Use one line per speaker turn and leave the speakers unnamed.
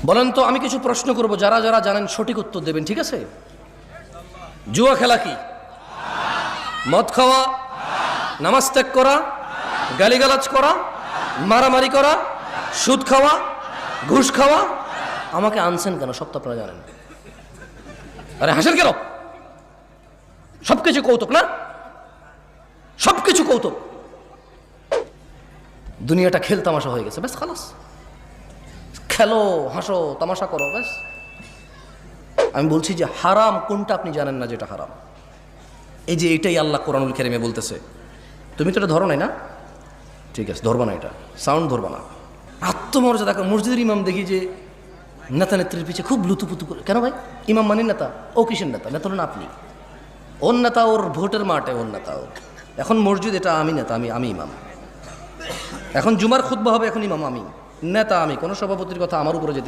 বলেন তো, আমি কিছু প্রশ্ন করব, যারা যারা জানেন সঠিক উত্তর দেবেন, ঠিক আছে? জুয়া খেলা কি? মদ খাওয়া, নামাজ ত্যাগ করা, গালিগালাজ করা, মারামারি করা, সুদ খাওয়া, ঘুষ খাওয়া। আমাকে আনছেন কেন? সব তো আপনারা জানেন। আরে হাসেন কেন? সবকিছু কৌতুক না? সবকিছু কৌতুক। দুনিয়াটা খেল তামাশা হয়ে গেছে, ব্যাস খালাস। খেলো, হাসো, তামাশা করো, ব্যাস। আমি বলছি যে হারাম কোনটা আপনি জানেন না, যেটা হারাম। এই যে এটাই আল্লাহ কোরআনুল কারীমে বলতেছে। তুমি তো এটা ধরো নাই না? ঠিক আছে, ধরবা না, এটা সাউন্ড ধরবা না। আত্মমর্যাদা। মসজিদের ইমাম দেখি যে নেতা নেত্রীর পিছিয়ে খুব লুতুপুতু করে। কেন ভাই? ইমাম মানে নেতা? ও কিসের নেতা? নেতা হলেন আপনি। ওর নেতা ওর ভোটের মাঠে, ওর নেতা ও। এখন মসজিদ, এটা আমি নেতা, আমি ইমাম। এখন জুমার খুতবা হবে, এখন ইমাম আমি, নেতা আমি। কোনো সভাপতির কথা আমার উপরে যেতে